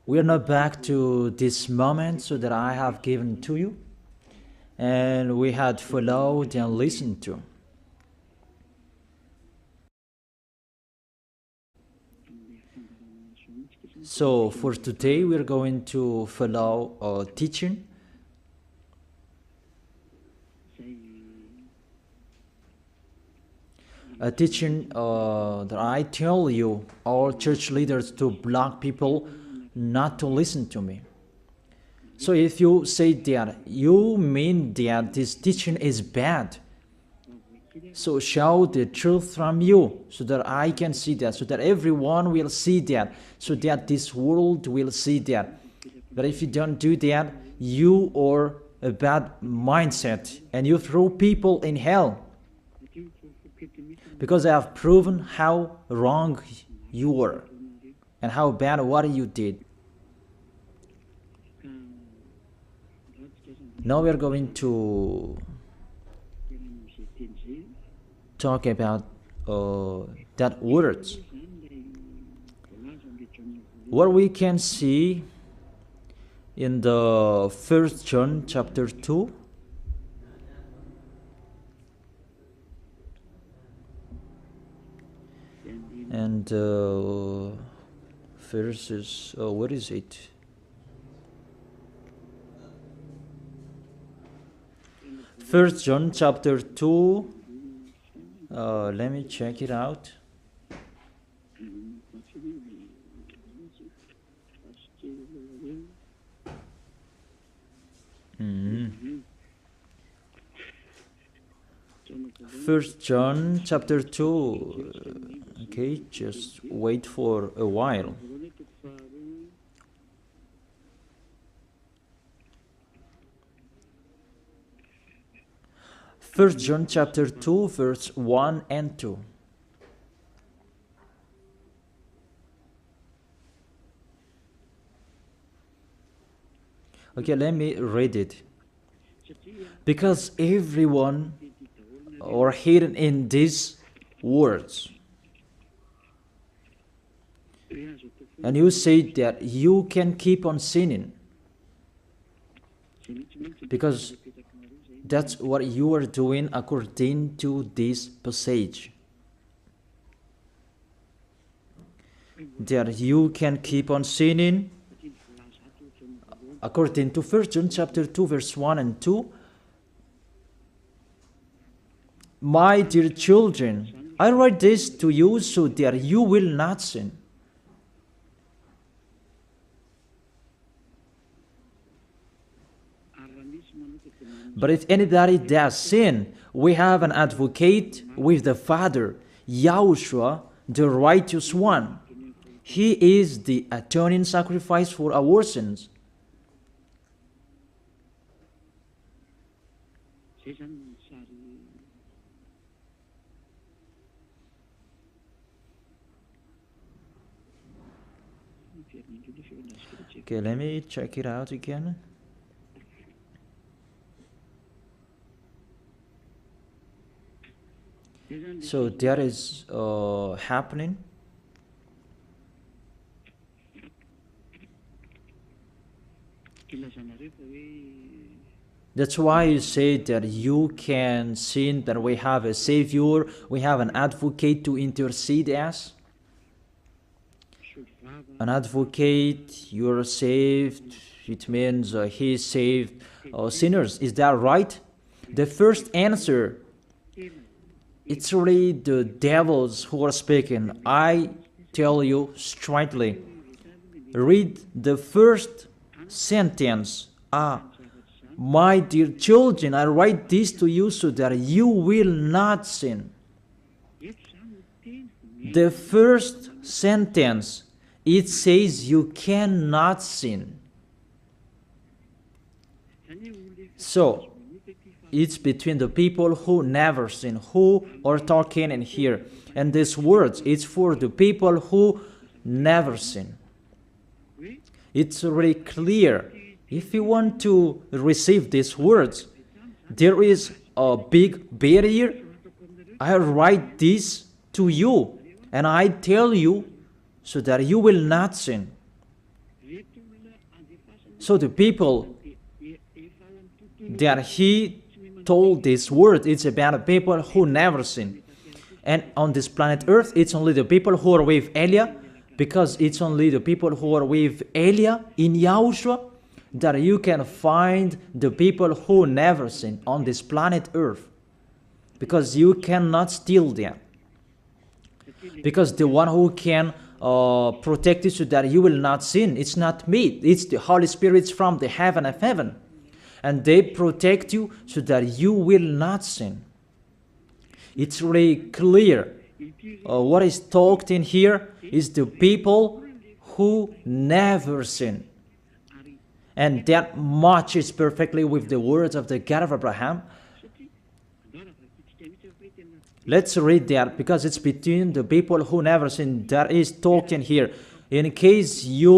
We are now back to this moment so that I have given to you, and we had followed and listened to. So for today, we're going to follow a teaching. A teaching that I tell you, all church leaders, to block people not to listen to me. So if you say that, you mean that this teaching is bad. So show the truth from you, so that I can see that, so that everyone will see that, so that this world will see that. But if you don't do that, you are a bad mindset, and you throw people in hell. Because I have proven how wrong you were, and how bad what you did. Now we are going to talk about that words. What we can see in the 1 John chapter 2. And verses, what is it? First John chapter 2. Let me check it out. First John chapter 2. Okay, just wait for a while. First John chapter 2, verse 1 and 2. Okay, let me read it. Because everyone are hidden in these words. And you say that you can keep on sinning, because that's what you are doing according to this passage. That you can keep on sinning according to 1 John chapter 2 verse 1 and 2. My dear children, I write this to you so that you will not sin. But if anybody does sin, we have an advocate with the Father, YAHOSHUAH, the righteous one. He is the atoning sacrifice for our sins. Okay, let me check it out again. So that is happening. That's why you say that you can sin, that we have a Savior, we have an advocate to intercede us. An advocate, you're saved, it means he saved sinners. Is that right? The first answer, it's really the devils who are speaking. I tell you straightly, read the first sentence. My dear children, I write this to you so that you will not sin. The first sentence, it says you cannot sin. So, it's between the people who never sin, who are talking in here. And these words, it's for the people who never sin. It's really clear. If you want to receive these words, there is a big barrier. I write this to you, and I tell you so that you will not sin. So the people that he told this word, it's about people who never sin. And on this planet Earth, it's only the people who are with Elia, because it's only the people who are with Elia in Yahushua that you can find the people who never sin on this planet Earth. Because you cannot steal them. Because the one who can protect you so that you will not sin, it's not me, it's the Holy Spirit from the heaven of heaven. And they protect you so that you will not sin. It's really clear. What is talked in here is the people who never sin. And that matches perfectly with the words of the God of Abraham. Let's read that, because it's between the people who never sin that is talked in here. In case you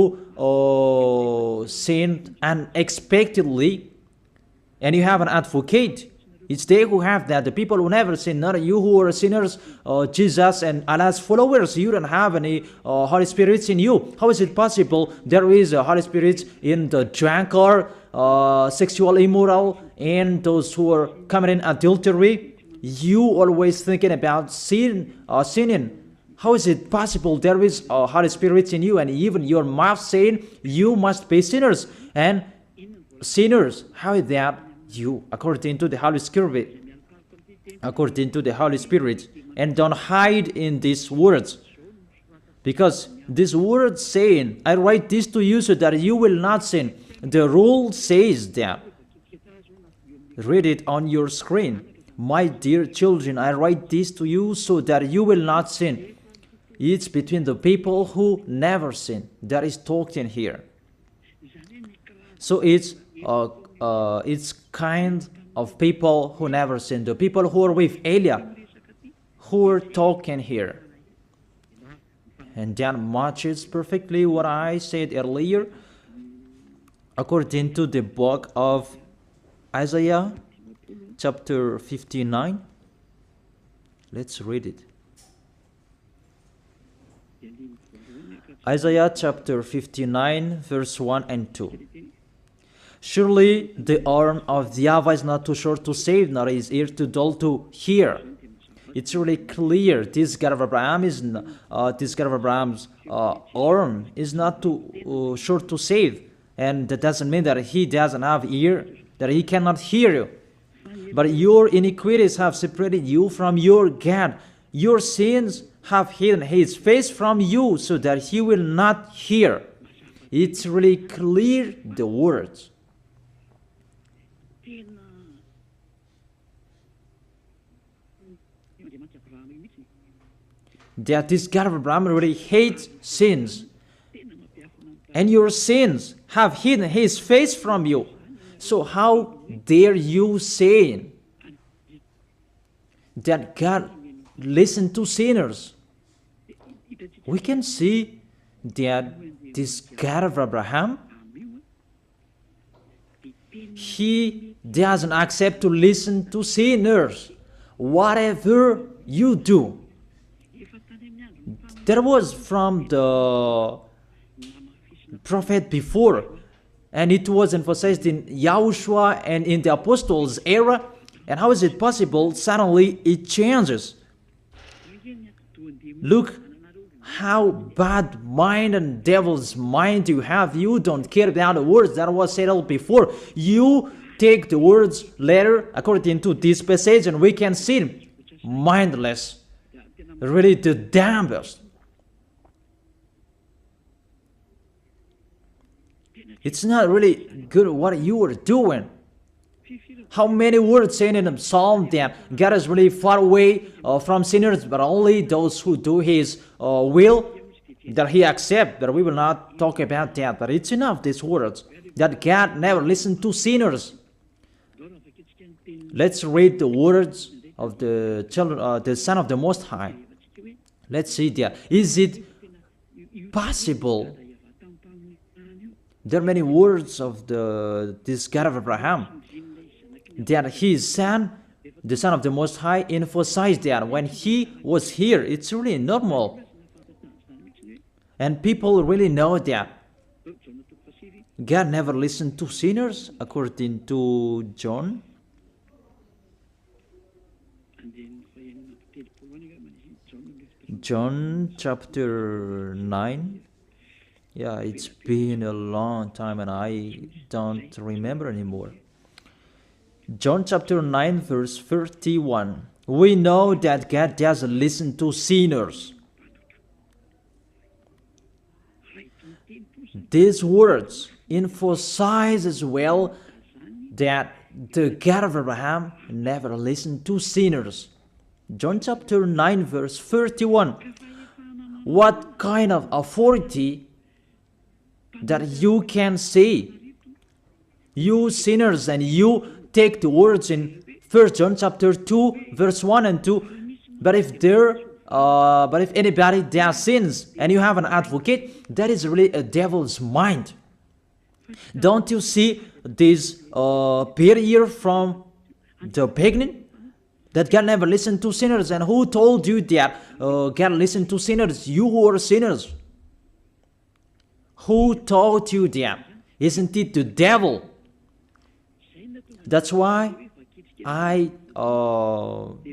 sinned unexpectedly and you have an advocate, it's they who have that, the people who never sin, not you who are sinners, Jesus and Allah's followers. You don't have any Holy Spirits in you. How is it possible there is a Holy Spirit in the drunkard, sexual immoral, and those who are committing adultery? You always thinking about sinning. How is it possible there is a Holy Spirit in you, and even your mouth saying you must be sinners? And sinners, how is that you, according to the Holy Spirit? According to the Holy Spirit. And don't hide in these words, because this word saying, I write this to you so that you will not sin. The rule says that. Read it on your screen. My dear children, I write this to you so that you will not sin. It's between the people who never sin that is talked in here. So it's kind of people who never sin, the people who are with Elia, who are talking here. And that matches perfectly what I said earlier, according to the book of Isaiah, chapter 59. Let's read it. Isaiah chapter 59, verse 1 and 2. Surely the arm of the YAHVAH is not too short to save, nor his ear too dull to hear. It's really clear. This God of Abraham is Abraham's arm is not too short to save, and that doesn't mean that he doesn't have ear, that he cannot hear you. But your iniquities have separated you from your God. Your sins have hidden his face from you so that he will not hear. It's really clear, the words. That this God of Abraham really hates sins. And your sins have hidden his face from you. So how dare you say that God listens to sinners? We can see that this God of Abraham, he doesn't accept to listen to sinners. Whatever you do. There was from the prophet before, and it was emphasized in YAHOSHUAH and in the apostles' era. And how is it possible suddenly it changes? Look how bad mind and devil's mind you have. You don't care about the words that was said before. You take the words later according to this passage, and we can see mindless, really the damnedest. It's not really good what you are doing. How many words saying in the psalm that God is really far away from sinners, but only those who do his will that he accepts. But we will not talk about that. But it's enough, these words, that God never listened to sinners. Let's read the words of the children, the Son of the Most High. Let's see that. Is it possible? There are many words of this God of Abraham that his son, the Son of the Most High, emphasized that when he was here. It's really normal. And people really know that. God never listened to sinners, according to John. John chapter 9. Yeah, it's been a long time and I don't remember anymore. John chapter 9 verse 31. We know that God doesn't listen to sinners. These words emphasize as well that the God of Abraham never listened to sinners. John chapter 9 verse 31. What kind of authority that you can say, you sinners, and you take the words in 1 John chapter 2 verse 1 and 2. But if anybody does sins and you have an advocate, that is really a devil's mind. Don't you see this barrier from the beginning? That God never listened to sinners. And who told you that God listened to sinners? You who are sinners. Who taught you that? Isn't it the devil? That's why I told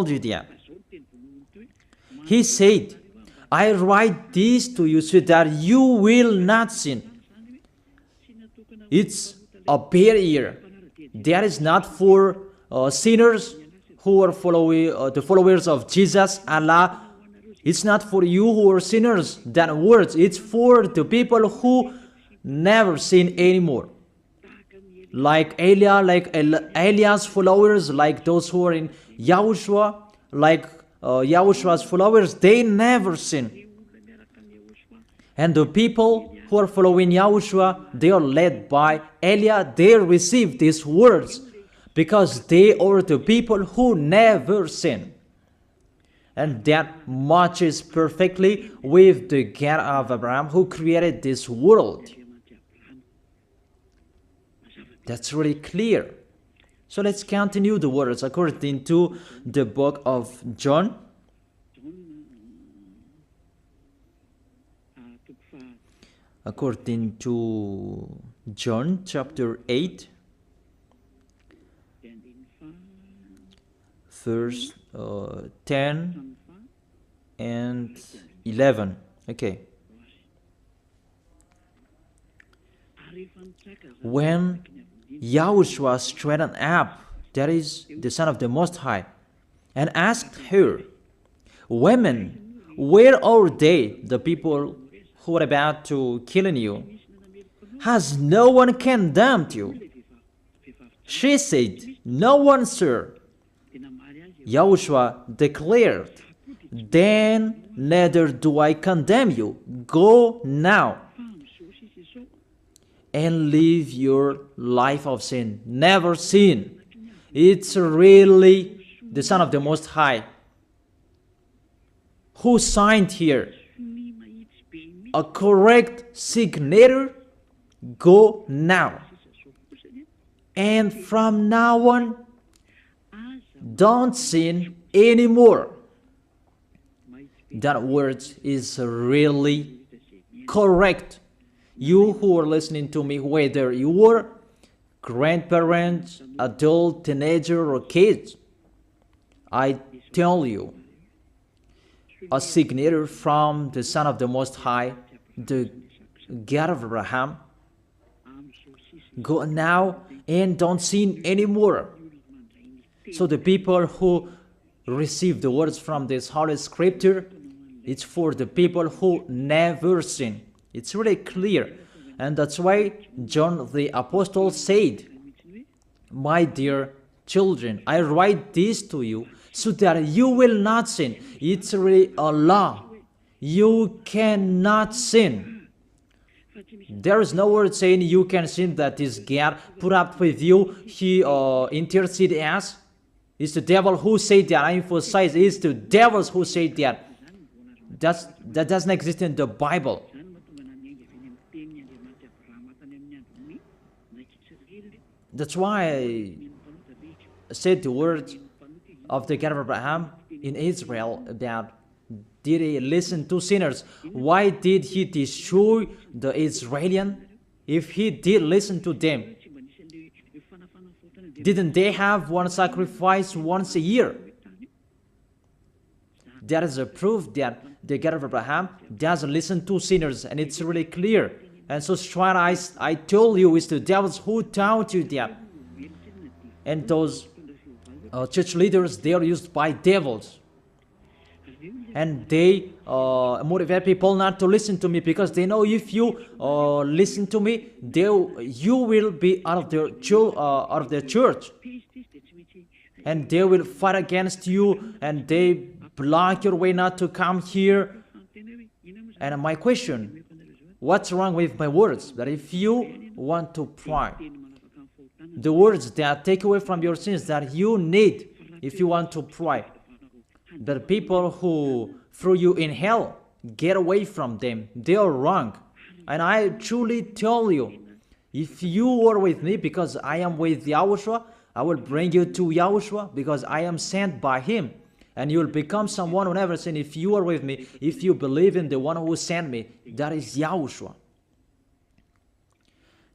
you that. He said, I write this to you so that you will not sin. It's a barrier. That is not for sinners who are the followers of Jesus, Allah. It's not for you who are sinners, that words. It's for the people who never sin anymore. Like Elias followers, like those who are in YAHOSHUAH, like YAHOSHUAH's followers, they never sin. And the people who are following YAHOSHUAH, they are led by Elias. They receive these words because they are the people who never sin. And that matches perfectly with the God of Abraham who created this world. That's really clear. So let's continue the words according to the book of John. According to John chapter 8, verse 10 and 11. Okay. When YAHOSHUAH straightened up, that is the Son of the Most High, and asked her, Women, where are they, the people who are about to kill you? Has no one condemned you? She said, No one, sir. YAHOSHUAH declared, Then neither do I condemn you. Go now and live your life of sin. Never sin. It's really the Son of the Most High who signed here. A correct signature. Go now. And from now on, don't sin anymore. That word is really correct. You who are listening to me, whether you are grandparents, adult, teenager, or kids, I tell you, a signature from the Son of the Most High, the God of Abraham. Go now and don't sin anymore. So the people who receive the words from this Holy Scripture, it's for the people who never sin. It's really clear. And that's why John the Apostle said, My dear children, I write this to you so that you will not sin. It's really a law. You cannot sin. There is no word saying you can sin that is God put up with you. He interceded us. It's the devil who said that. I emphasize, it's the devils who say that. That doesn't exist in the Bible. That's why I said the words of the God of Abraham in Israel about did he listen to sinners? Why did he destroy the Israelites? If he did listen to them, didn't they have one sacrifice once a year? That is a proof that the God of Abraham doesn't listen to sinners, and it's really clear. And so CHINOIS, I told you, it's the devils who taught you that. And those church leaders, they are used by devils. And they motivate people not to listen to me, because they know if you listen to me, you will be out of their church. And they will fight against you, and they block your way not to come here. And my question, what's wrong with my words? That if you want to pray, the words that take away from your sins that you need if you want to pray, the people who threw you in hell, get away from them. They are wrong. And I truly tell you, if you are with me, because I am with YAHOSHUAH, I will bring you to YAHOSHUAH, because I am sent by him. And you will become someone who never sinned if you are with me, if you believe in the one who sent me. That is YAHOSHUAH.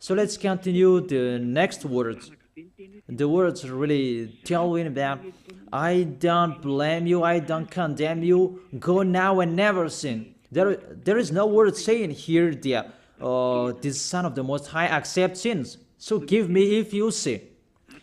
So let's continue the next words. The words really tell him that I don't blame you, I don't condemn you, go now and never sin. There is no word saying here that this Son of the Most High accepts sins. So give me if you sin.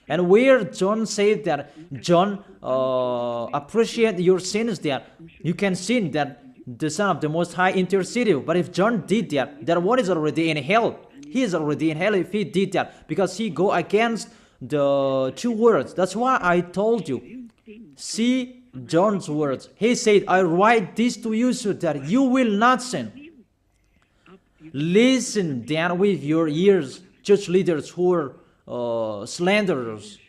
And where John said that John appreciate your sins, that you can sin, that the Son of the Most High interceded. But if John did that, that one is already in hell. He is already in hell if he did that, because he go against the two words. That's why I told you. See John's words. He said, I write this to you so that you will not sin. Listen then with your ears, church leaders who are slanderers.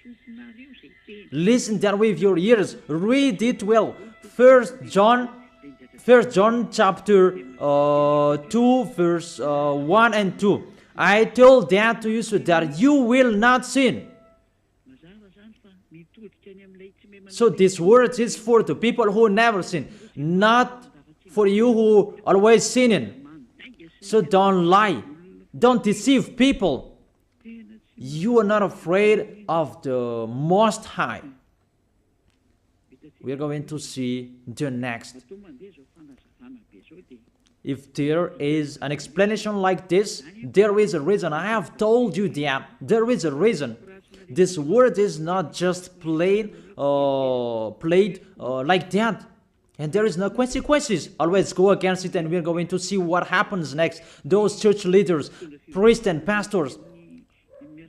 Listen then with your ears. Read it well. First John chapter 2 verse 1 and 2. I told that to you so that you will not sin. So this word is for the people who never sin, not for you who always sinning. So don't lie. Don't deceive people. You are not afraid of the Most High. We are going to see the next. If there is an explanation like this, there is a reason. I have told you that there is a reason. This word is not just played like that. And there is no consequences. Always go against it, and we're going to see what happens next. Those church leaders, priests and pastors,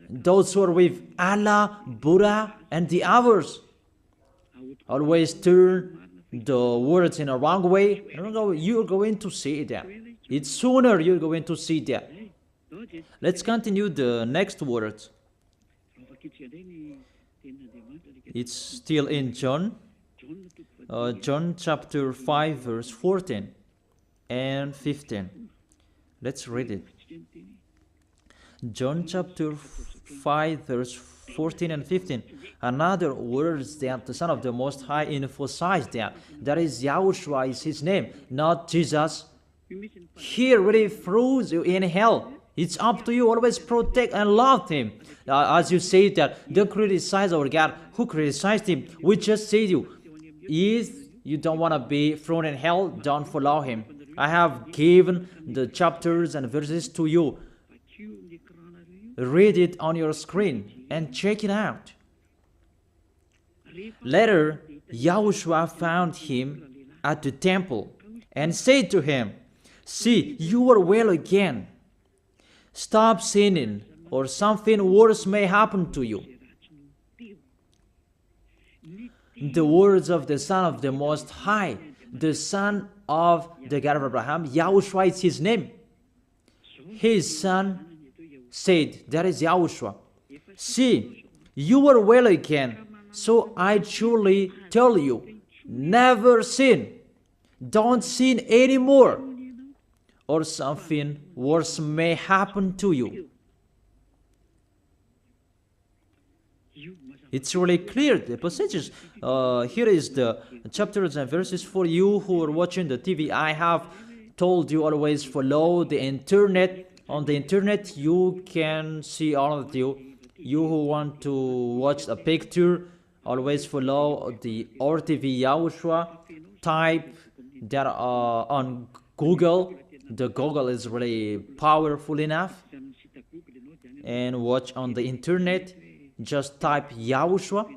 those who are with Allah, Buddha, and the others, always turn the words in a wrong way. You're going to see that. It's sooner you're going to see that. Let's continue the next words. It's still in John. John chapter 5 verse 14 and 15. Let's read it. John chapter 5 verse 14 and 15. Another words that the Son of the Most High emphasized that is YAHOSHUAH is his name, not Jesus. He really throws you in hell. It's up to you. Always protect and love him. As you say that, don't criticize our God. Who criticized him? We just say to you, if you don't want to be thrown in hell, don't follow him. I have given the chapters and verses to you. Read it on your screen and check it out. Later, YAHOSHUAH found him at the temple and said to him, see, you are well again. Stop sinning, or something worse may happen to you. The words of the Son of the Most High, the Son of the God of Abraham, YAHOSHUAH is his name. His son said, that is YAHOSHUAH, see, you are well again. So I truly tell you, never sin. Don't sin anymore, or something worse may happen to you. It's really clear, the passages. Here is the chapters and verses. For you who are watching the TV, I have told you always follow the internet. On the internet, you can see all of you. You who want to watch a picture, always follow the RTV YAHOSHUAH. Type that on Google. The Google is really powerful enough. And watch on the internet. Just type YAHOSHUAH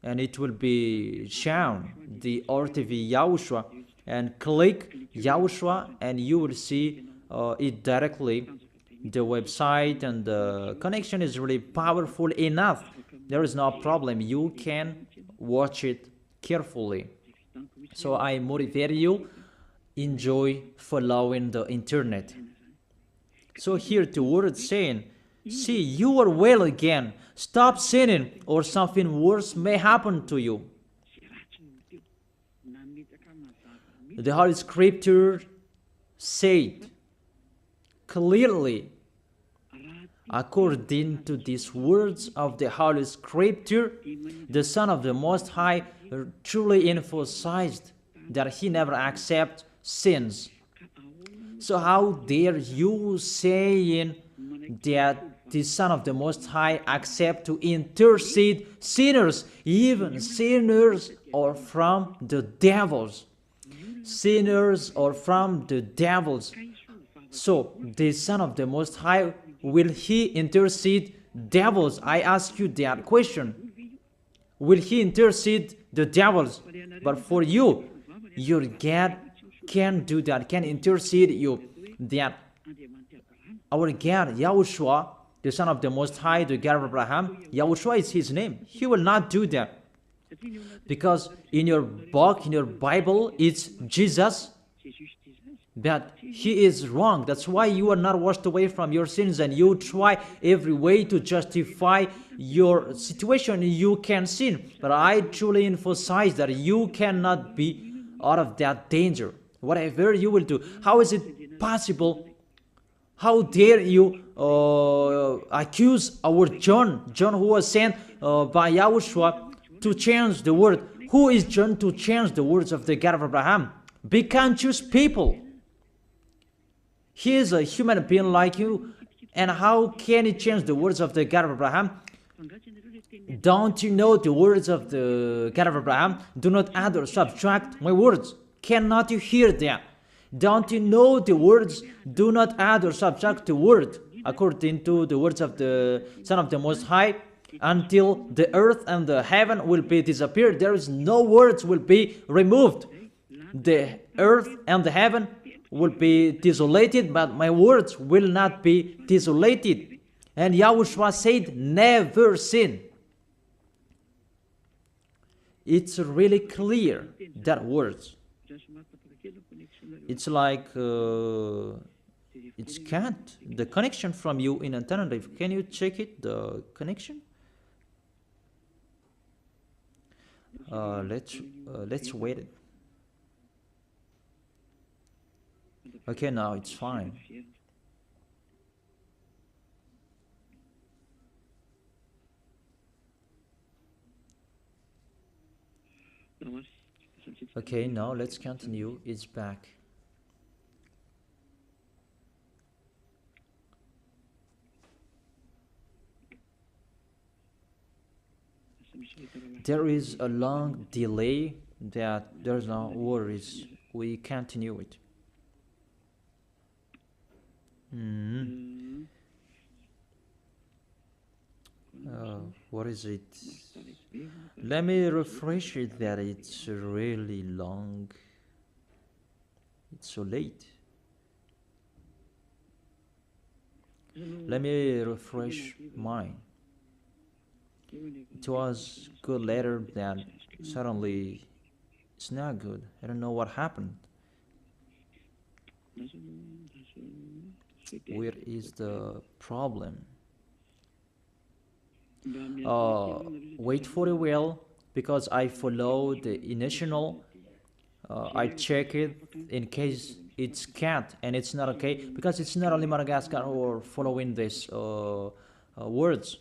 and it will be shown the RTV YAHOSHUAH, and click YAHOSHUAH and you will see it directly, the website, and the connection is really powerful enough. There is no problem, you can watch it carefully. So I motivate you, enjoy following the internet. So here the word saying, see, you are well again. Stop sinning, or something worse may happen to you. The Holy Scripture said clearly, according to these words of the Holy Scripture, the Son of the Most High truly emphasized that he never accepts sins. So how dare you saying that the Son of the Most High accept to intercede sinners, even sinners or from the devils. Sinners or from the devils. So the Son of the Most High, will he intercede devils? I ask you that question. Will he intercede the devils? But for you, your God can do that, can intercede you. That our God, YAHOSHUAH, the Son of the Most High, the God of Abraham, YAHOSHUAH is his name. He will not do that. Because in your book, in your Bible, it's Jesus. But he is wrong. That's why you are not washed away from your sins and you try every way to justify your situation. You can sin. But I truly emphasize that you cannot be out of that danger. Whatever you will do. How is it possible? How dare you accuse our John who was sent by YAHOSHUAH to change the word? Who is John to change the words of the God of Abraham? Be conscious people. He is a human being like you, and how can he change the words of the God of Abraham? Don't you know the words of the God of Abraham? Do not add or subtract my words. Cannot you hear that? Don't you know the words? Do not add or subtract the word, according to the words of the Son of the Most High, until the earth and the heaven will be disappeared. There is no words will be removed. The earth and the heaven will be desolated, but my words will not be desolated. And YAHOSHUAH said, never sin. It's really clear, that words. It's like, it's can't. The connection from you in alternative. Can you check it, the connection? Let's wait it. Okay, now it's fine. Okay, now let's continue. It's back. There is a long delay, that there's no worries. We continue it. What is it? Let me refresh it, that it's really long. It's so late. Let me refresh mine. It was good later, that suddenly it's not good. I don't know what happened. Where is the problem? Wait for a while, because I follow the initial. I check it in case it's can't, and it's not okay, because it's not only Madagascar who are following these words.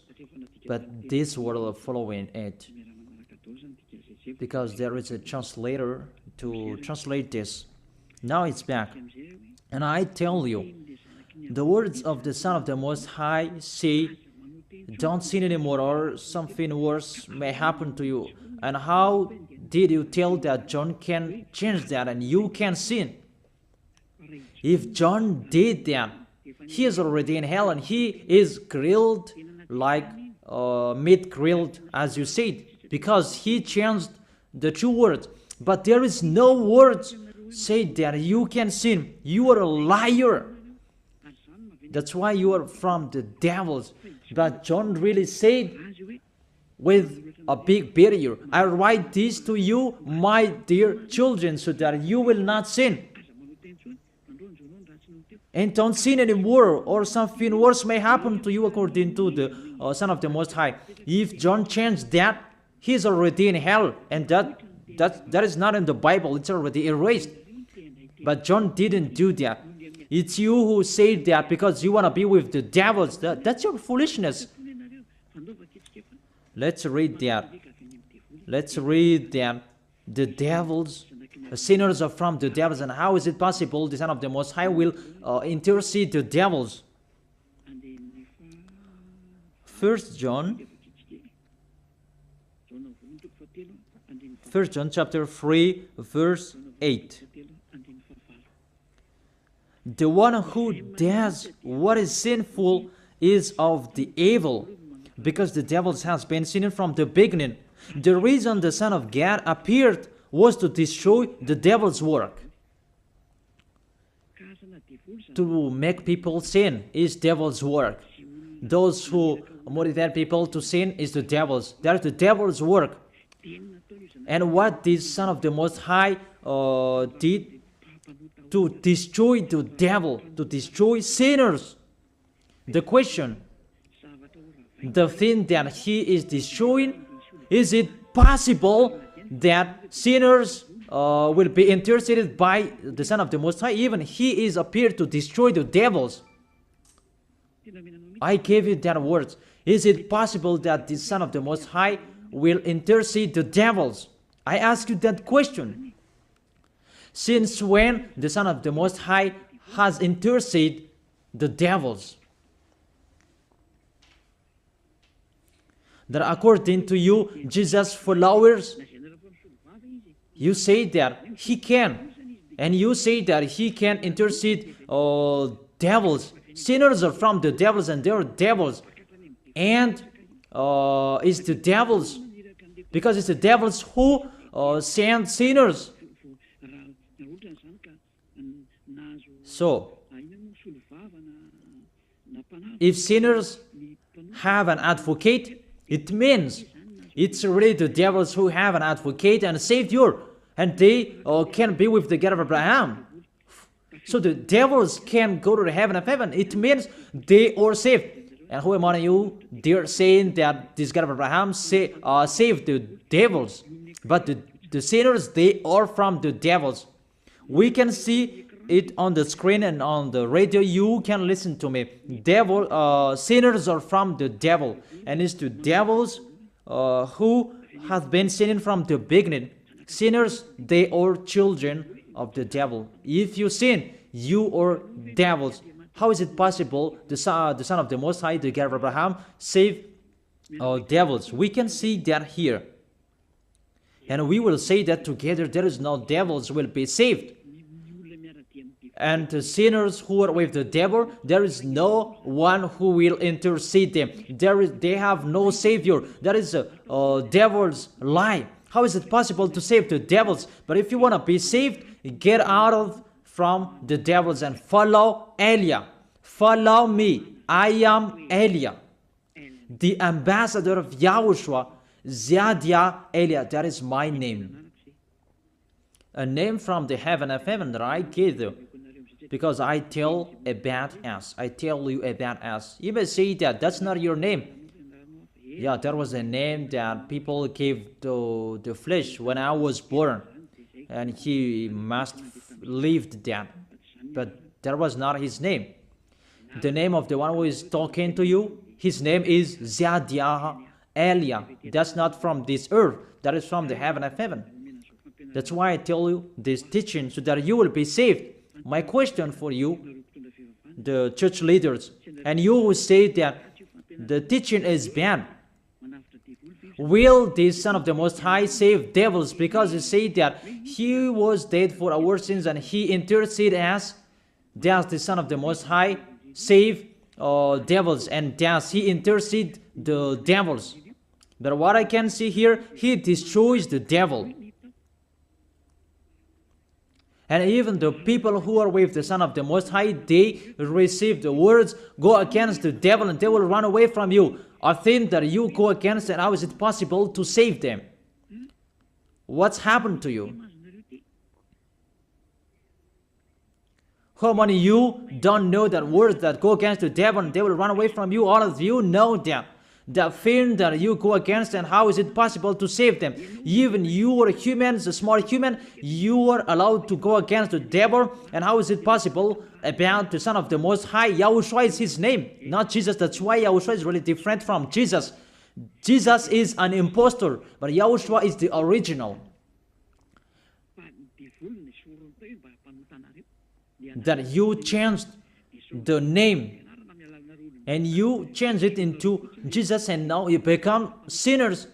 but this will follow in it, because there is a translator to translate this. Now it's back. And I tell you, the words of the Son of the Most High say, don't sin anymore, or something worse may happen to you. And how did you tell that John can change that and you can sin? If John did that, he is already in hell and he is grilled like meat grilled, as you said, because he changed the two words. But there is no words say that you can sin. You are a liar. That's why you are from the devils. But John really said with a big barrier, I write this to you, my dear children, so that you will not sin. And don't sin anymore, or something worse may happen to you, according to the Son of the Most High. If John changed that, he is already in hell, and that is not in the Bible. It's already erased. But John didn't do that. It's you who say that because you want to be with the devils. That's your foolishness. Let's read that. Let's read that. The devils, the sinners are from the devils. And how is it possible the Son of the Most High will intercede the devils? 1 John chapter 3, verse 8. The one who does what is sinful is of the evil, because the devils has been sinning from the beginning. The reason the Son of God appeared was to destroy the devil's work. To make people sin is devil's work. Those who motivate people to sin is the devil's. That is the devil's work. And what this Son of the Most High did to destroy the devil, to destroy sinners. The question, the thing that he is destroying, is it possible that sinners will be interceded by the Son of the Most High? Even he is appeared to destroy the devils. I gave you that words. Is it possible that the Son of the Most High will intercede the devils? I ask you that question. Since when the Son of the Most High has interceded the devils? That according to you, Jesus' followers, you say that he can, and you say that he can intercede devils. Sinners are from the devils, and they are devils. And it's the devils, because it's the devils who send sinners. So, if sinners have an advocate, it means it's really the devils who have an advocate and a savior, and they can be with the God of Abraham. So the devils can go to the heaven of heaven. It means they are saved. And who among you, they're saying that this God of Abraham saved the devils. But the sinners, they are from the devils. We can see it on the screen and on the radio. You can listen to me. Sinners are from the devil. And it's the devils who have been sinning from the beginning. Sinners, they are children of the devil. If you sin, you are devils. How is it possible the Son of the Most High, the God of Abraham, save devils? We can see that here. And we will say that together there is no devils will be saved. And the sinners who are with the devil, there is no one who will intercede them. They have no savior. That is a devil's lie. How is it possible to save the devils? But if you want to be saved, get out from the devils and follow Elia. Follow me. I am Elia, the ambassador of Yahushua, Ziadia Elia. That is my name. A name from the heaven of heaven that I gave you. Because I tell about us. I tell you about us. You may say that that's not your name. Yeah, that was a name that people gave to the flesh when I was born. And he must lived that. But that was not his name. The name of the one who is talking to you, His name is Zadiah Elia. That's not from this earth. That is from the heaven of heaven. That's why I tell you this teaching, so that you will be saved. My question for you, the church leaders, and you who say that the teaching is bad, will the Son of the Most High save devils? Because you say that He was dead for our sins and He interceded as, does the Son of the Most High save devils, and does He intercede the devils? But what I can see here, He destroys the devil. And even the people who are with the Son of the Most High, they receive the words, go against the devil and they will run away from you. A thing that you go against, and how is it possible to save them? What's happened to you? How many of you don't know that words that go against the devil and they will run away from you? All of you know that. The thing that you go against, and how is it possible to save them? Even you are humans, a small human, you are allowed to go against the devil, and how is it possible about the Son of the Most High? YAHOSHUAH is His name, not Jesus. That's why YAHOSHUAH is really different from Jesus. Jesus is an impostor, but YAHOSHUAH is the original. That you changed the name and you change it into Jesus, and now you become sinners.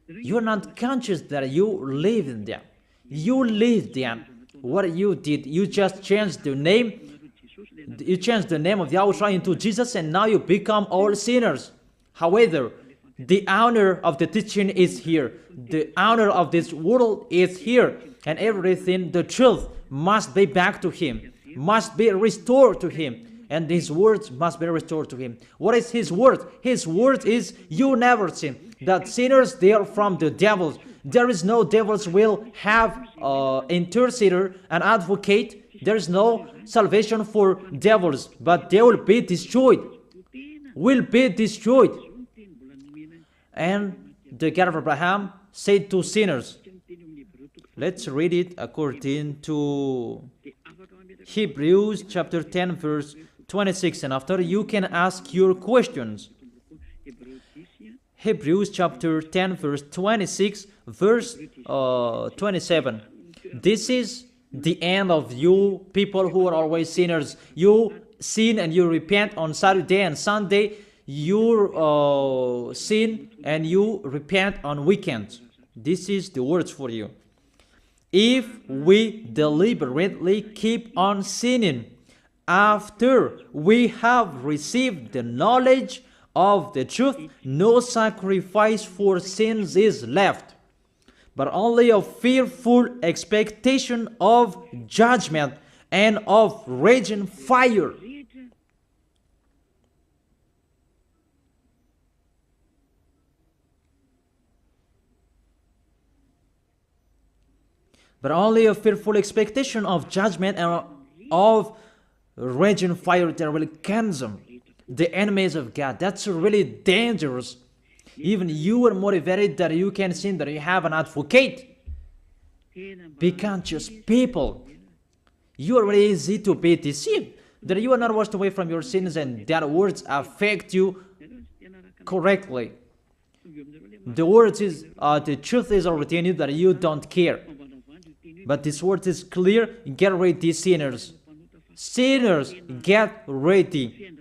You're not conscious that you live in them. You live them. What you did, you just changed the name. You changed the name of YAHOSHUAH into Jesus, and now you become all sinners. However, the honor of the teaching is here. The honor of this world is here. And everything, the truth, must be back to Him, must be restored to Him. And His words must be restored to Him. What is His word? His word is, you never sin. That sinners, they are from the devils. There is no devils will have intercessor, an advocate. There is no salvation for devils, but they will be destroyed. Will be destroyed. And the God of Abraham said to sinners. Let's read it according to Hebrews chapter 10 verse 26, and after you can ask your questions. Hebrews chapter 10 verse 26 verse 27. This is the end of you people who are always sinners. You sin and you repent on Saturday and Sunday. You sin and you repent on weekends. This is the words for you. If we deliberately keep on sinning after we have received the knowledge of the truth, no sacrifice for sins is left, but only a fearful expectation of judgment and of raging fire. But only a fearful expectation of judgment and of raging fire that will consume the enemies of God. That's really dangerous. Even you are motivated that you can sin, that you have an advocate. Be conscious, people. You are really easy to be deceived. That you are not washed away from your sins, and that words affect you correctly. The words is, the truth is already in you that you don't care. But this word is clear. Get ready, sinners. Sinners, get ready.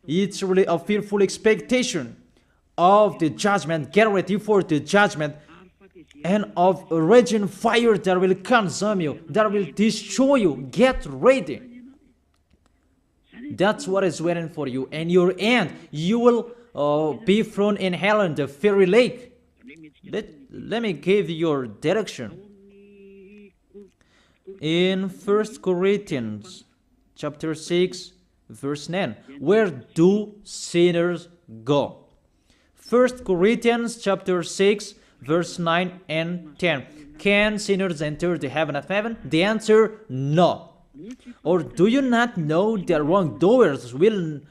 It's really a fearful expectation of the judgment. Get ready for the judgment and of a raging fire that will consume you, that will destroy you. Get ready. That's what is waiting for you. And your end, you will be thrown in hell in the fiery lake. Let me give you your direction. In 1 Corinthians chapter 6 verse 9, where do sinners go? 1 Corinthians chapter 6 verse 9 and 10. Can sinners enter the heaven of heaven? The answer, no. Or do you not know that wrongdoers will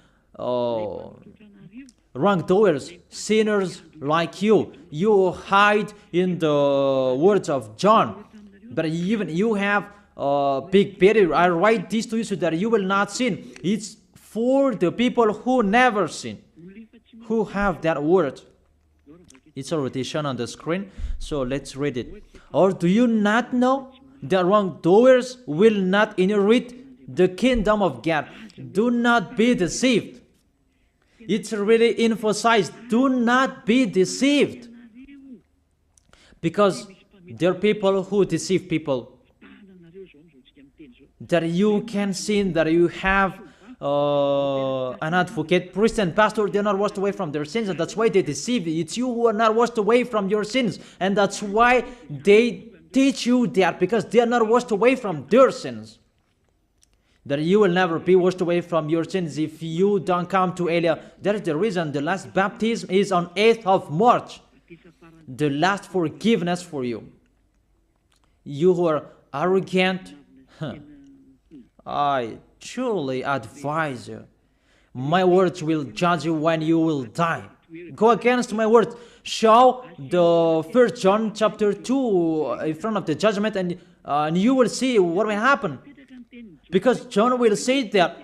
wrongdoers, sinners like you hide in the words of John, but even you have big barrier. I write this to you so that you will not sin. It's for the people who never sin, who have that word. It's already shown on the screen, so let's read it. Or do you not know that wrongdoers will not inherit the kingdom of God? Do not be deceived. It's really emphasized, do not be deceived. Because there are people who deceive people. That you can sin, that you have an advocate, priest and pastor, they're not washed away from their sins, and that's why they deceive you. It's you who are not washed away from your sins, and that's why they teach you that, because they are not washed away from their sins. That you will never be washed away from your sins if you don't come to Elia. That is the reason the last baptism is on 8th of March. The last forgiveness for you. You who are arrogant, I truly advise you. My words will judge you when you will die. Go against my words. Show the 1 John chapter 2 in front of the judgment, and you will see what will happen. Because John will say that,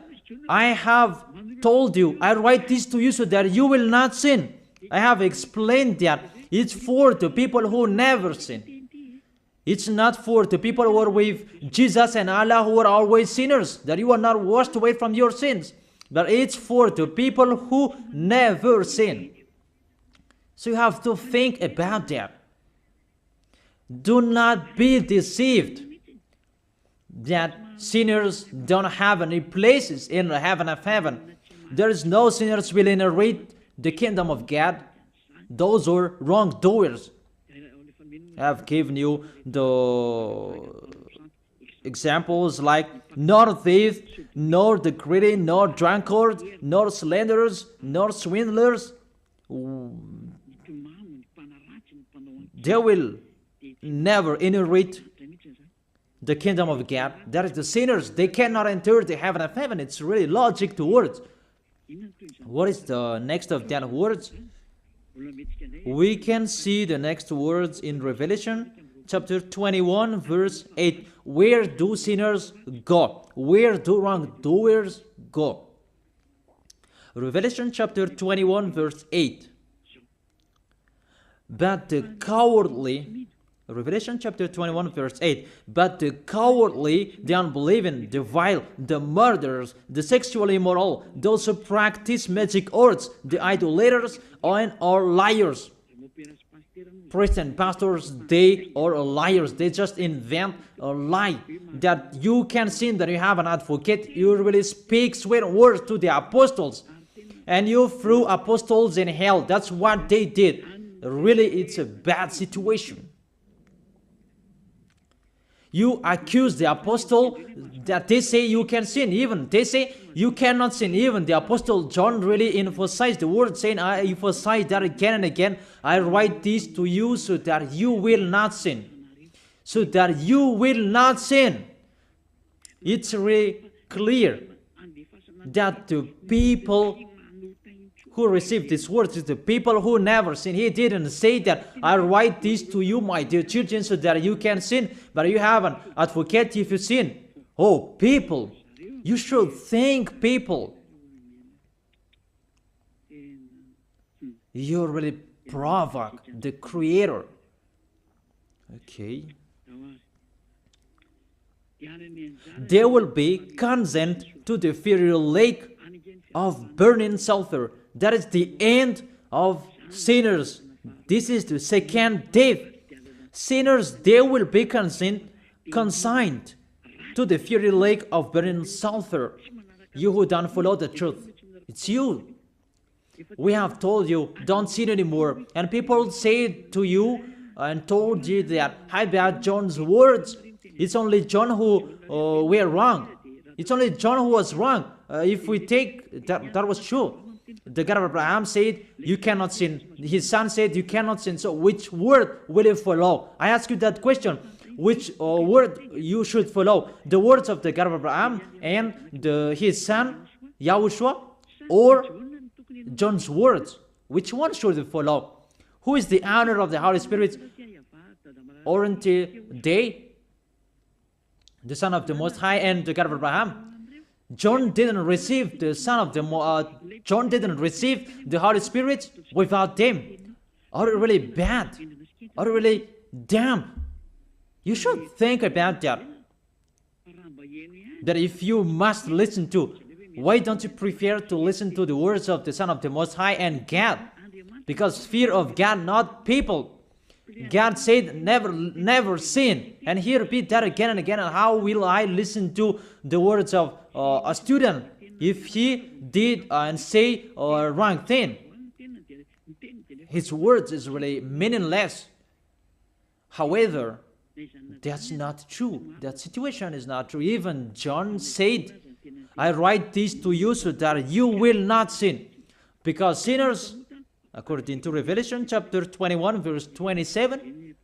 I have told you, I write this to you so that you will not sin. I have explained that. It's for the people who never sin. It's not for the people who are with Jesus and Allah who are always sinners, that you are not washed away from your sins. But it's for the people who never sin. So you have to think about that. Do not be deceived that sinners don't have any places in the heaven of heaven. There is no sinners will inherit the kingdom of God. Those are wrongdoers. I have given you the examples like nor thief, nor the greedy, nor drunkard, nor slanderers, nor swindlers. They will never inherit the kingdom of God. That is the sinners. They cannot enter the heaven of heaven. It's really logic to words. What is the next of that words? We can see the next words in Revelation chapter 21 verse 8. Where do sinners go? Where do wrongdoers go? Revelation chapter 21 verse 8. But the cowardly, Revelation chapter 21 verse 8, but the cowardly, the unbelieving, the vile, the murderers, the sexually immoral, those who practice magic arts, the idolaters, and are liars. Priests and pastors, they are liars. They just invent a lie that you can sin, that you have an advocate. You really speak sweet words to the apostles, and you threw apostles in hell. That's what they did. Really, it's a bad situation. You accuse the apostle that they say you can sin. Even they say you cannot sin. Even the apostle John really emphasized the word, saying, I emphasize that again and again. I write this to you so that you will not sin. So that you will not sin. It's really clear that the people who received these words is the people who never sin. He didn't say that I write this to you, my dear children, so that you can sin, but you have an advocate if you sin. Oh, people, you should think, people. You really provoke the Creator. Okay. They will be condemned to the fiery lake of burning sulfur. That is the end of sinners. This is the second death. Sinners, they will be consigned to the fiery lake of burning sulfur. You who don't follow the truth, it's you. We have told you, don't sin anymore. And people say to you and told you that, how about John's words? It's only John who were wrong. It's only John who was wrong. If we take that was true. The God of Abraham said, you cannot sin. His son said, you cannot sin. So which word will you follow? I ask you that question. Which word you should follow? The words of the God of Abraham and his son, YAHOSHUAH, or John's words? Which one should you follow? Who is the owner of the Holy Spirit? Aren't they the Son of the Most High and the God of Abraham? John didn't receive the John didn't receive the Holy Spirit without them. Are you really bad? Are you really damn? You should think about that. That if you must listen to, why don't you prefer to listen to the words of the Son of the Most High and God? Because fear of God, not people. God said, never sin. And he repeat that again and again. And how will I listen to the words of a student if he did and say a wrong thing? His words is really meaningless. However, that's not true. That situation is not true. Even John said, I write this to you so that you will not sin. Because sinners, according to Revelation chapter 21, verse 27,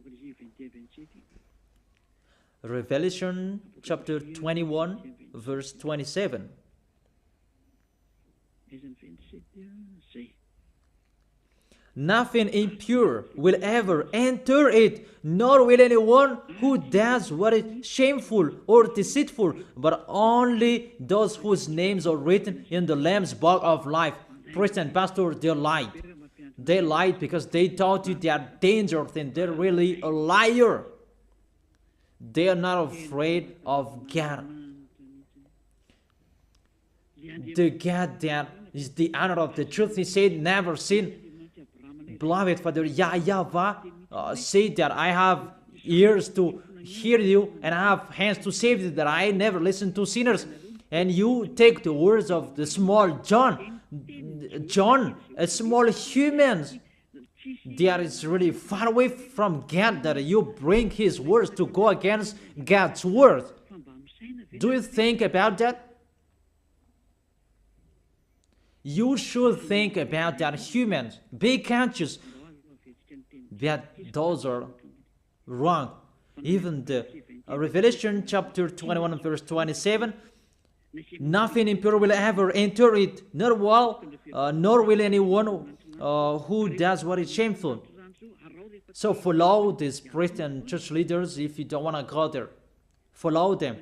Revelation chapter 21, verse 27. Nothing impure will ever enter it, nor will anyone who does what is shameful or deceitful, but only those whose names are written in the Lamb's book of life. Priest and pastor, they lied. They lied because they taught you they are dangerous and they're really a liar. They are not afraid of God. The God that is the honor of the truth, he said, never sin. Beloved Father, YAHVAH said that I have ears to hear you and I have hands to save you, that I never listen to sinners. And you take the words of the small John, a small human, that is really far away from God, that you bring his words to go against God's word. Do you think about that? You should think about that, humans. Be conscious that those are wrong. Even the Revelation chapter 21 verse 27, nothing impure will ever enter it, nor will anyone who does what is shameful. So follow these priests and church leaders if you don't want to go there. Follow them.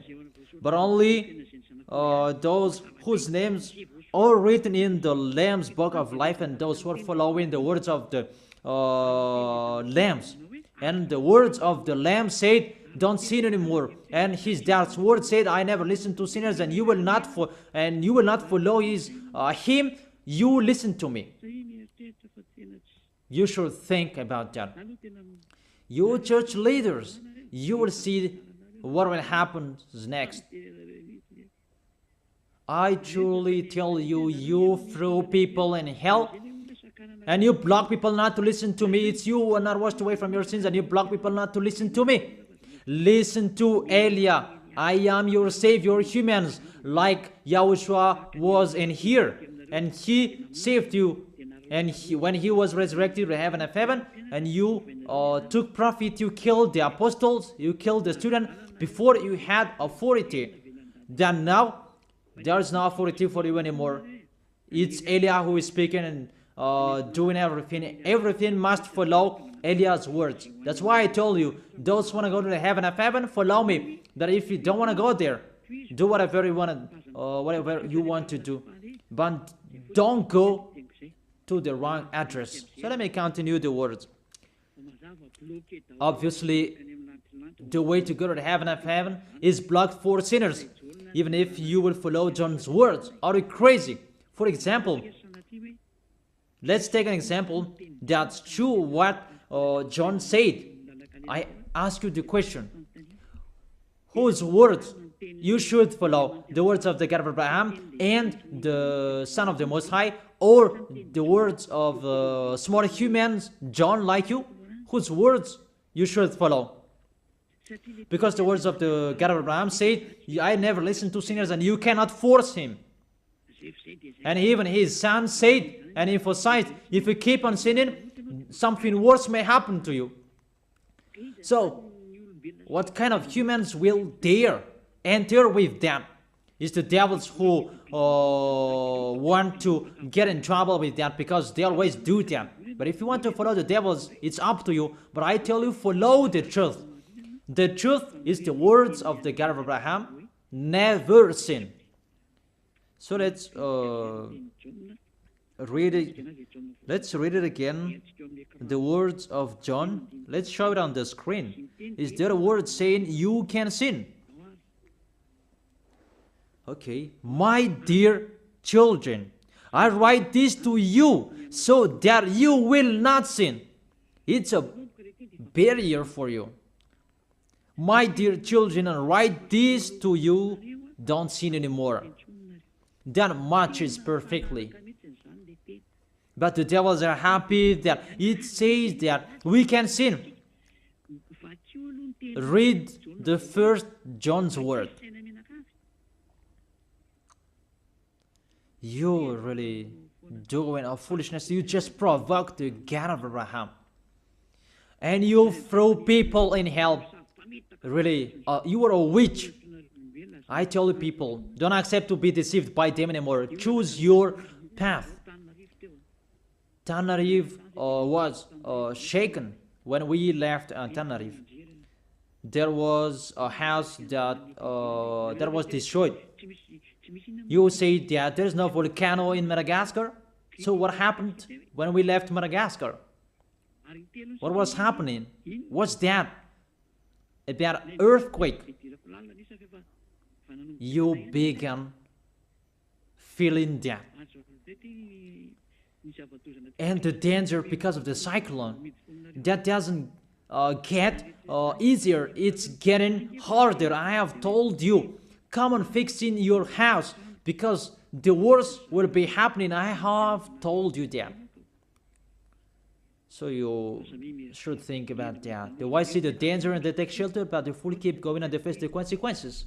But only those whose names are written in the Lamb's book of life, and those who are following the words of the Lambs. And the words of the Lamb said, don't sin anymore. And his dad's word said, I never listen to sinners, and you will not follow him. You listen to me. You should think about that. You church leaders, you will see what will happen next. I truly tell you, you throw people in hell, and you block people not to listen to me. It's you who are not washed away from your sins, and you block people not to listen to me. Listen to Elia. I am your Savior, humans, like YAHOSHUAH was in here, and he saved you. And when he was resurrected to heaven of heaven, and you took profit, you killed the apostles, you killed the student before you had authority. Then now, there is no authority for you anymore. It's Elia who is speaking and doing everything. Everything must follow Eliah's words. That's why I told you, those who want to go to the heaven of heaven, follow me. That if you don't want to go there, do whatever you want to do. But don't go to the wrong address. So let me continue the words. Obviously, the way to go to the heaven of heaven is blocked for sinners. Even if you will follow John's words. Are you crazy? For example, let's take an example that's true what John said. I ask you the question. Whose words you should follow? The words of the God of Abraham and the Son of the Most High, or the words of small humans, John like you? Whose words you should follow? Because the words of the God of Abraham said, I never listen to sinners, and you cannot force him. And even his son said and emphasized, if you keep on sinning, something worse may happen to you. So, what kind of humans will dare enter with them? It's the devils who want to get in trouble with that, because they always do that. But if you want to follow the devils, it's up to you. But I tell you, follow the truth. The truth is the words of the God of Abraham, never sin. So read it. Let's read it again. The words of John. Let's show it on the screen. Is there a word saying you can sin? Okay. My dear children, I write this to you so that you will not sin. It's a barrier for you. My dear children, I write this to you. Don't sin anymore. That matches perfectly. But the devils are happy that it says that we can sin. Read the first John's word. You're really doing a foolishness. You just provoke the God of Abraham. And you throw people in hell. Really, you are a witch. I tell you people, don't accept to be deceived by them anymore. Choose your path. Tanariv was shaken when we left Tanariv. There was a house that was destroyed. You say that there is no volcano in Madagascar. So what happened when we left Madagascar? What was happening? What's that? About earthquake. You began feeling that. And the danger because of the cyclone, that doesn't get easier. It's getting harder. I have told you, come on fixing your house because the worst will be happening. I have told you that. So you should think about that. The wise see the danger and they take shelter, but the fool keep going and they face the consequences.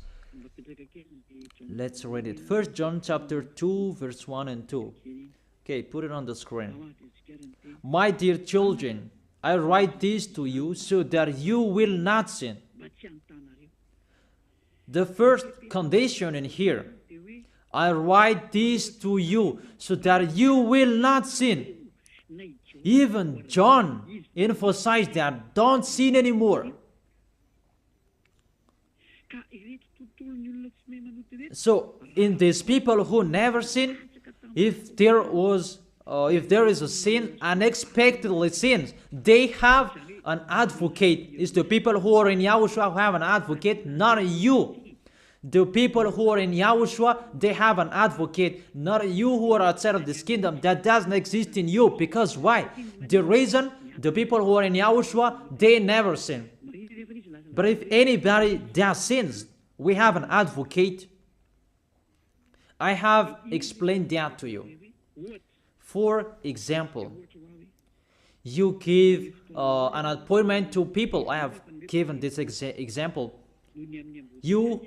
Let's read it. 1 John chapter 2, verse 1 and 2. Okay, put it on the screen. My dear children, I write this to you so that you will not sin. The first condition in here, I write this to you so that you will not sin. Even John emphasized that, don't sin anymore. So, in these people who never sin, if there is a sin, unexpectedly sins, they have an advocate. It's the people who are in YAHOSHUAH who have an advocate, not you. The people who are in YAHOSHUAH, they have an advocate, not you who are outside of this kingdom. That doesn't exist in you. Because why? The reason the people who are in YAHOSHUAH, they never sin. But if anybody does sins, we have an advocate. I have explained that to you. For example, you give an appointment to people. I have given this example. You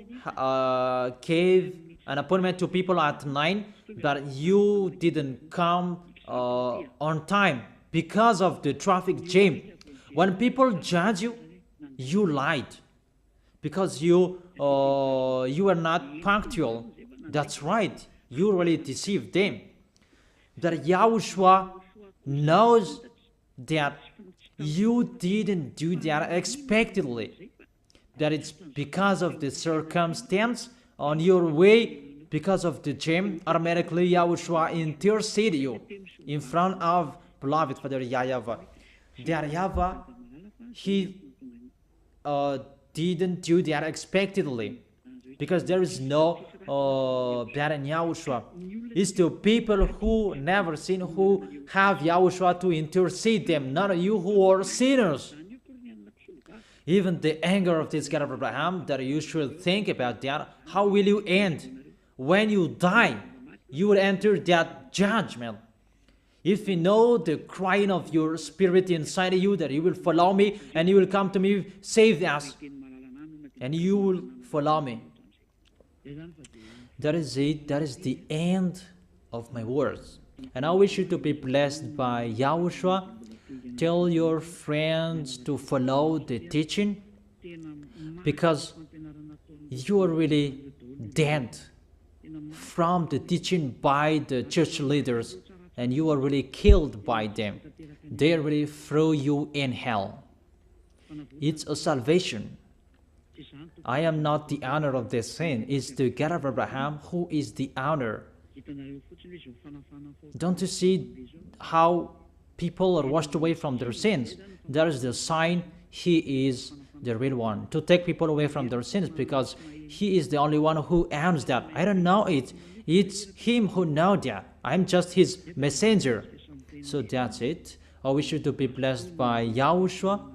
gave an appointment to people at 9, but you didn't come on time because of the traffic jam. When people judge you, you lied because you are not punctual. That's right. You really deceived them. That YAHOSHUAH knows that you didn't do that unexpectedly. That it's because of the circumstance on your way, because of the jam, automatically YAHOSHUAH intercede you in front of beloved Father YAHVAH. That YAHVAH, he didn't do that unexpectedly, because there is no that in YAHOSHUAH. It's the people who never sin who have YAHOSHUAH to intercede them, not you who are sinners. Even the anger of this God of Abraham, that you should think about that. How will you end? When you die, you will enter that judgment. If you know the crying of your spirit inside you, that you will follow me and you will come to me, save us, and you will follow me. That is it. That is the end of my words. And I wish you to be blessed by YAHOSHUAH. Tell your friends to follow the teaching, because you are really dead from the teaching by the church leaders, and you are really killed by them. They really throw you in hell. It's a salvation. I am not the owner of this sin. It's the God of Abraham who is the owner. Don't you see how people are washed away from their sins? That is the sign He is the real one, to take people away from their sins, because He is the only one who owns that. I don't know it. It's Him who knows that. I'm just His messenger. So that's it. I wish you to be blessed by YAHOSHUAH,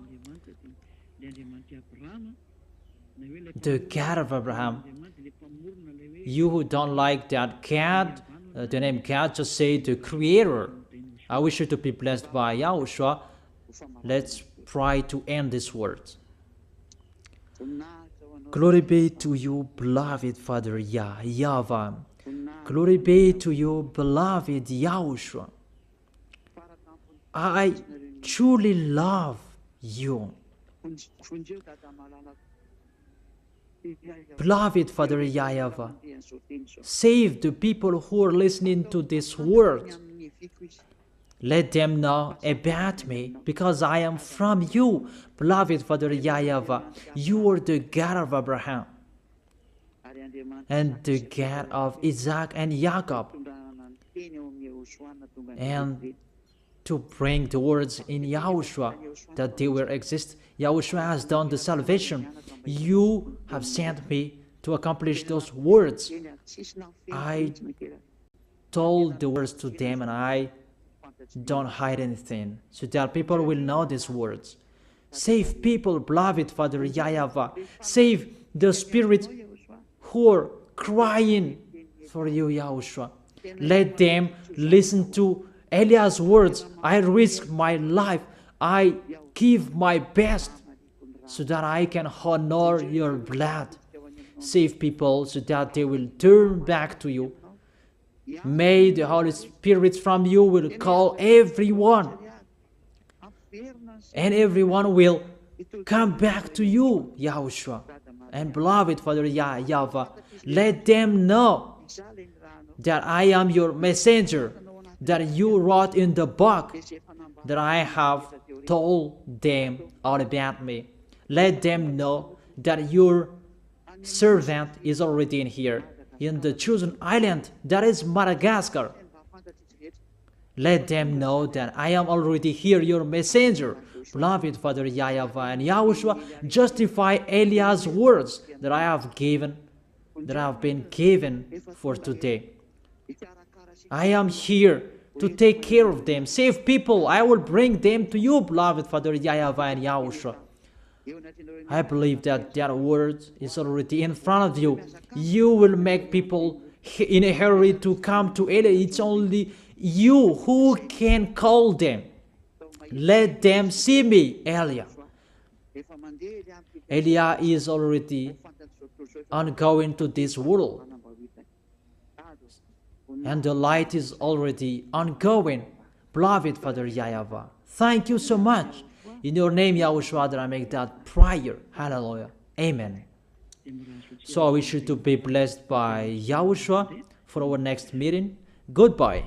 the God of Abraham. You who don't like that God, the name God, just say the Creator. I wish you to be blessed by YAHOSHUAH. Let's try to end this word. Glory be to you, beloved Father YAHVAH. Glory be to you, beloved YAHOSHUAH. I truly love you. Beloved Father YAHVAH, save the people who are listening to this word. Let them know about me, because I am from you, beloved Father YAHVAH. You are the God of Abraham and the God of Isaac and Jacob. And to bring the words in YAHOSHUAH that they will exist. YAHOSHUAH has done the salvation. You have sent me to accomplish those words. I told the words to them, and I don't hide anything, so that people will know these words. Save people, beloved Father YAHVAH. Save the spirit who are crying for you, YAHOSHUAH. Let them listen to Eliah's words. I risk my life. I give my best so that I can honor your blood. Save people so that they will turn back to you. May the Holy Spirit from you will call everyone, and everyone will come back to you, YAHOSHUAH. And beloved Father YAHVAH, let them know that I am your messenger, that you wrote in the book, that I have told them all about me. Let them know that your servant is already in here, in the chosen island, that is Madagascar. Let them know that I am already here, your messenger. Beloved Father YAHVAH and YAHOSHUAH, justify Eliah's words that I have been given for today. I am here to take care of them. Save people. I will bring them to you, beloved Father YAHVAH and YAHOSHUAH. I believe that word is already in front of you. You will make people in a hurry to come to Eliah. It's only you who can call them. Let them see me, Eliah. Eliah is already ongoing to this world, and the light is already ongoing. Beloved Father YAHVAH, thank you so much. In your name, YAHOSHUAH, that I make that prayer. Hallelujah. Amen. So I wish you to be blessed by YAHOSHUAH for our next meeting. Goodbye.